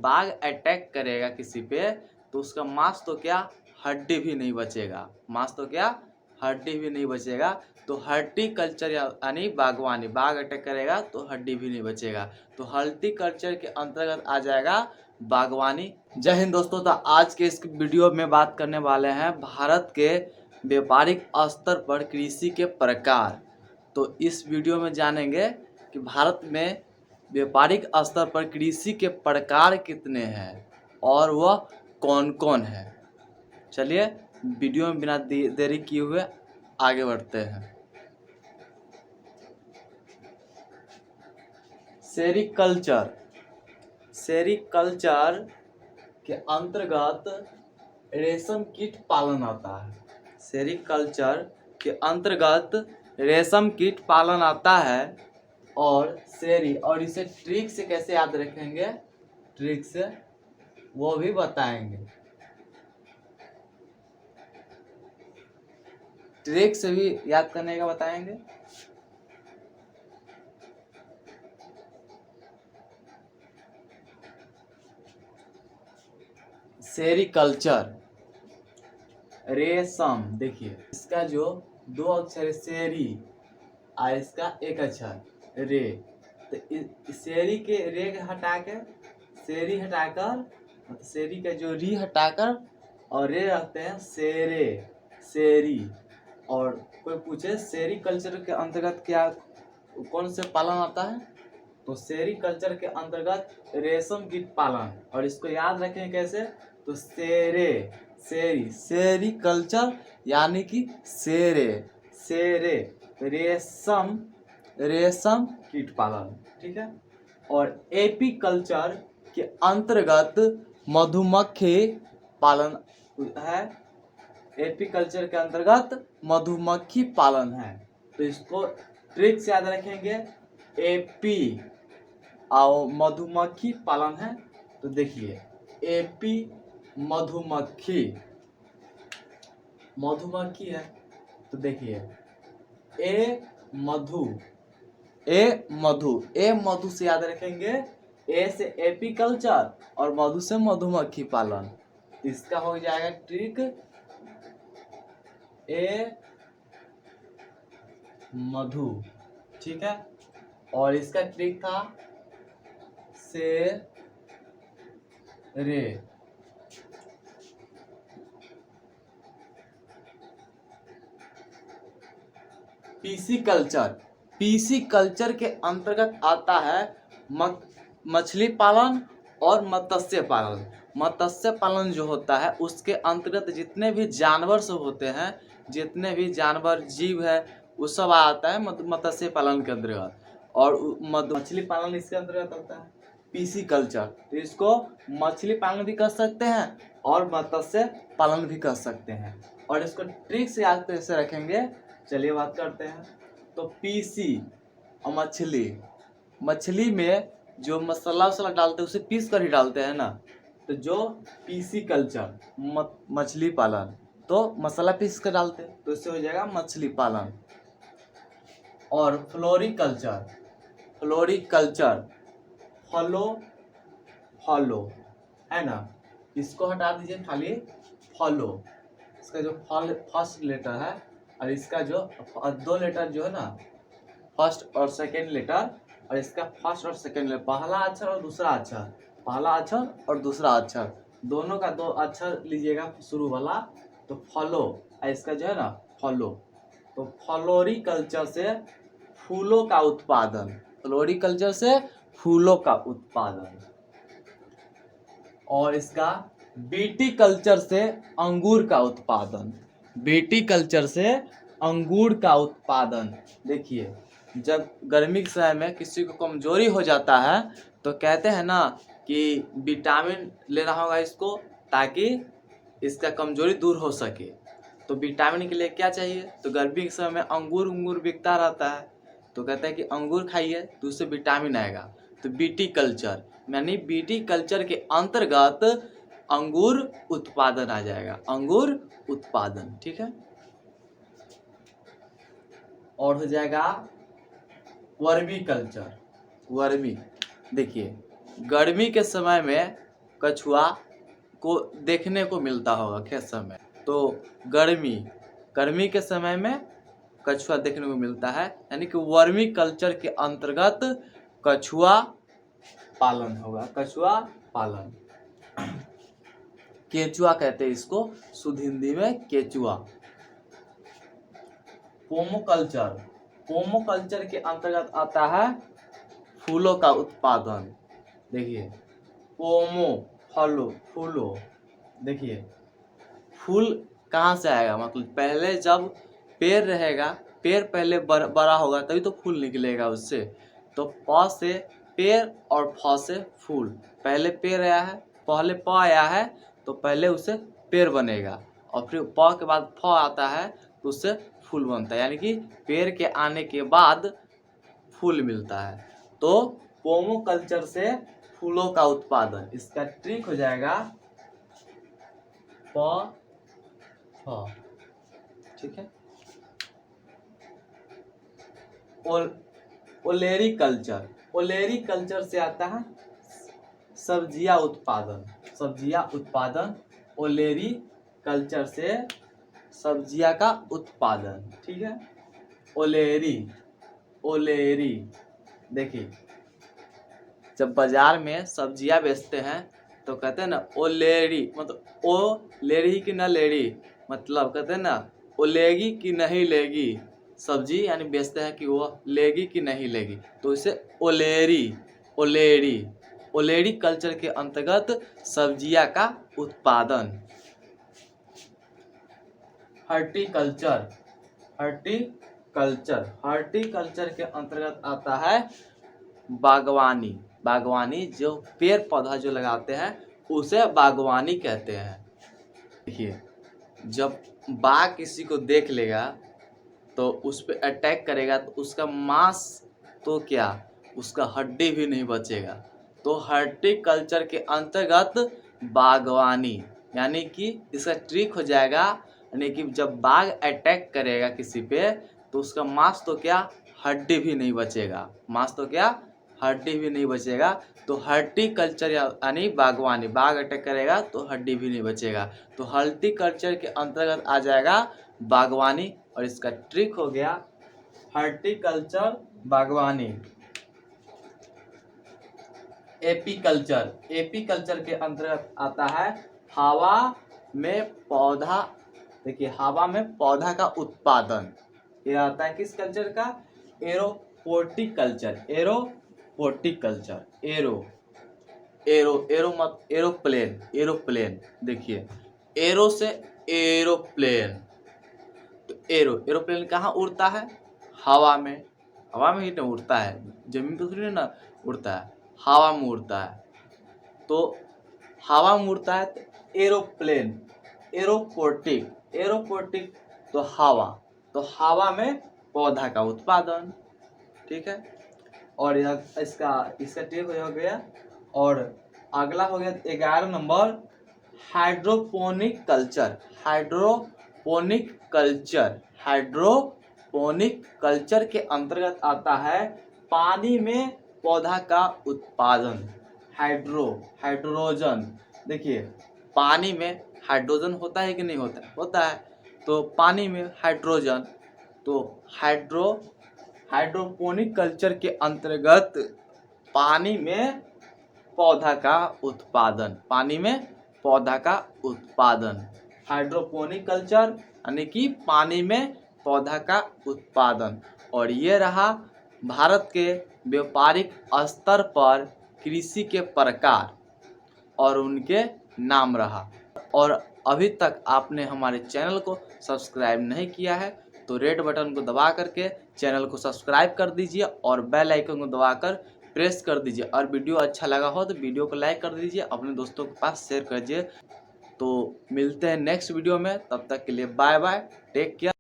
बाघ अटैक करेगा किसी पे तो उसका मांस तो क्या हड्डी भी नहीं बचेगा, मांस तो क्या हड्डी भी नहीं बचेगा। तो हॉर्टिकल्चर यानी बागवानी, बाघ अटैक करेगा तो हड्डी भी नहीं बचेगा, तो हॉर्टिकल्चर के अंतर्गत आ जाएगा बागवानी। जय हिंद दोस्तों, तो आज के इस वीडियो में बात करने वाले हैं भारत के व्यापारिक स्तर पर कृषि के प्रकार। तो इस वीडियो में जानेंगे कि भारत में व्यापारिक स्तर पर कृषि के प्रकार कितने हैं और वह कौन कौन है। चलिए वीडियो में बिना देरी किए हुए आगे बढ़ते हैं। सेरीकल्चर, सेरीकल्चर के अंतर्गत रेशम कीट पालन आता है। सेरीकल्चर के अंतर्गत रेशम कीट पालन आता है और सेरी, और इसे ट्रिक से कैसे याद रखेंगे, ट्रिक से वो भी बताएंगे, ट्रिक से भी याद करने का बताएंगे। सेरीकल्चर, रेशम, देखिए इसका जो दो अक्षर है सेरी और इसका एक अक्षर रे, तो सेरी के रे हटा के सेरी हटाकर, सेरी का जो री हटाकर और रे रखते हैं सेरे, सेरी। और कोई पूछे सेरीकल्चर के अंतर्गत क्या कौन से पालन आता है, तो सेरीकल्चर के अंतर्गत रेशम कीट पालन, और इसको याद रखें कैसे, तो सेरे, सेरी, सेरीकल्चर यानी कि सेरे, सेरे रेशम, रेशम कीट पालन, ठीक है। और एपीकल्चर के अंतर्गत मधुमक्खी पालन है, एपीकल्चर के अंतर्गत मधुमक्खी पालन है। तो इसको ट्रिक से याद रखेंगे, एपी और मधुमक्खी पालन है। तो देखिए एपी मधुमक्खी, मधुमक्खी है, तो देखिए ए मधु, ए मधु, ए मधु से याद रखेंगे, ए से एपीकल्चर और मधु से मधुमक्खी पालन। इसका हो जाएगा ट्रिक ए मधु, ठीक है। और इसका ट्रिक था से रे, पीसी कल्चर, पीसी कल्चर के अंतर्गत आता है मछली पालन और मत्स्य पालन। मत्स्य पालन जो होता है उसके अंतर्गत जितने भी जानवर सब होते हैं, जितने भी जानवर जीव है वो सब आता है मत्स्य पालन के अंतर्गत, और मछली पालन इसके अंतर्गत आता है पीसी कल्चर। तो इसको मछली पालन भी कर सकते हैं और मत्स्य पालन भी कर सकते हैं, और इसको ट्रिक से याद कैसे रखेंगे, चलिए बात करते हैं। तो पीसी और मछली, मछली में जो मसाला वसाला डालते हैं उसे पीस कर ही डालते हैं ना, तो जो पीसी कल्चर मछली पालन, तो मसाला पीस कर डालते हैं तो इससे हो जाएगा मछली पालन। और फ्लोरिकल्चर, फ्लोरिकल्चर फलो, फलो है ना, इसको हटा दीजिए खाली फलो, इसका जो फर्स्ट लेटर है और इसका जो दो लेटर जो है ना, फर्स्ट और सेकेंड लेटर, और इसका फर्स्ट और सेकेंड लेटर, पहला अक्षर और दूसरा अक्षर, पहला अक्षर और दूसरा अक्षर, दोनों का दो अक्षर लीजिएगा शुरू वाला, तो फलो, इसका जो है ना फलो। तो फ्लोरिकल्चर से फूलों का उत्पादन, फ्लोरिकल्चर से फूलों का उत्पादन। और इसका बीटीकल्चर से अंगूर का उत्पादन, बीटीकल्चर से अंगूर का उत्पादन। देखिए जब गर्मी के समय में किसी को कमजोरी हो जाता है तो कहते हैं ना कि विटामिन लेना होगा इसको ताकि इसका कमजोरी दूर हो सके। तो विटामिन के लिए क्या चाहिए, तो गर्मी के समय में अंगूर बिकता रहता है, तो कहते हैं कि अंगूर खाइए तो उससे विटामिन आएगा। तो बीटीकल्चर यानी बीटीकल्चर के अंतर्गत अंगूर उत्पादन आ जाएगा, अंगूर उत्पादन, ठीक है। और हो जाएगा वर्मी कल्चर, वर्मी। देखिए गर्मी के समय में कछुआ को देखने को मिलता होगा किस समय? तो गर्मी के समय में कछुआ देखने को मिलता है, यानी कि वर्मी कल्चर के अंतर्गत कछुआ पालन होगा, कछुआ पालन। केचुआ कहते हैं इसको, शुद्ध हिंदी में केचुआ। पोमोकल्चर के अंतर्गत आता है फूलों का उत्पादन। देखिए फूलो, देखिए फूल कहाँ से आएगा? मतलब पहले जब पेड़ रहेगा, पेड़ पहले बड़ा होगा तभी तो फूल निकलेगा उससे। तो प से पेड़ और फ से फूल। पहले पेड़ आया है, पहले प आया है तो पहले उससे पेड़ बनेगा, और फिर प के बाद फ आता है तो उससे फूल बनता है, यानी कि पेड़ के आने के बाद फूल मिलता है। तो पोमोकल्चर से फूलों का उत्पादन, इसका ट्रिक हो जाएगा प फ, ठीक है। ओलेरी कल्चर से आता है सब्जियां उत्पादन। ओलेरी कल्चर से सब्जियां का उत्पादन, ठीक है। ओलेरी देखिए, जब बाजार में सब्जियां बेचते हैं तो कहते हैं ना ओलेरी, मतलब ओ लेरी कि न लेरी, मतलब कहते हैं ना ओ लेगी कि नहीं लेगी सब्जी, यानी बेचते हैं कि वो लेगी कि नहीं लेगी, तो इसे ओलेरी कल्चर के अंतर्गत सब्जियां का उत्पादन। हर्टिकल्चर के अंतर्गत आता है बागवानी, जो पेड़ पौधा जो लगाते हैं उसे बागवानी कहते हैं। देखिए, जब बाघ किसी को देख लेगा तो उस पर अटैक करेगा तो उसका मांस तो क्या, उसका हड्डी भी नहीं बचेगा। तो हर्टिकल्चर के अंतर्गत बागवानी, यानी कि इसका ट्रिक हो जाएगा, यानी कि जब बाघ अटैक करेगा किसी पे तो उसका मांस तो क्या, हड्डी भी नहीं बचेगा, तो हर्टिकल्चर यानी बागवानी, बाघ अटैक करेगा तो हड्डी भी नहीं बचेगा, तो हर्टिकल्चर के अंतर्गत आ जाएगा बागवानी, और इसका ट्रिक हो गया हर्टिकल्चर बागवानी। एपीकल्चर के अंतर्गत आता है हवा में पौधा, देखिए हवा में पौधा का उत्पादन। ये आता है किस कल्चर का? एरोपोर्टिकल्चर। एरोप्लेन, देखिए एरो से एरोप्लेन, तो एरोप्लेन कहाँ उड़ता है? हवा में ही नहीं उड़ता है, जमीन पर थोड़ी ना उड़ता है, हवा में उड़ता है। तो हवा में उड़ता है तो एरोप्लेन, एरोपोर्टिक तो हवा में पौधा का उत्पादन, ठीक है। और इसका ट्रिक हो गया। और अगला हो गया 11 नंबर, हाइड्रोपोनिक कल्चर के अंतर्गत आता है पानी में पौधा का उत्पादन। हाइड्रोजन, देखिए पानी में हाइड्रोजन होता है कि नहीं होता है, तो पानी में हाइड्रोजन, तो हाइड्रोपोनिक कल्चर के अंतर्गत पानी में पौधा का उत्पादन, हाइड्रोपोनिक कल्चर यानी कि पानी में पौधा का उत्पादन। और ये रहा भारत के व्यापारिक स्तर पर कृषि के प्रकार और उनके नाम रहा। और अभी तक आपने हमारे चैनल को सब्सक्राइब नहीं किया है तो रेड बटन को दबा करके चैनल को सब्सक्राइब कर दीजिए और बेल आइकन को दबाकर प्रेस कर दीजिए। और वीडियो अच्छा लगा हो तो वीडियो को लाइक कर दीजिए, अपने दोस्तों के पास शेयर कीजिए। तो मिलते हैं नेक्स्ट वीडियो में, तब तक के लिए बाय बाय, टेक केयर।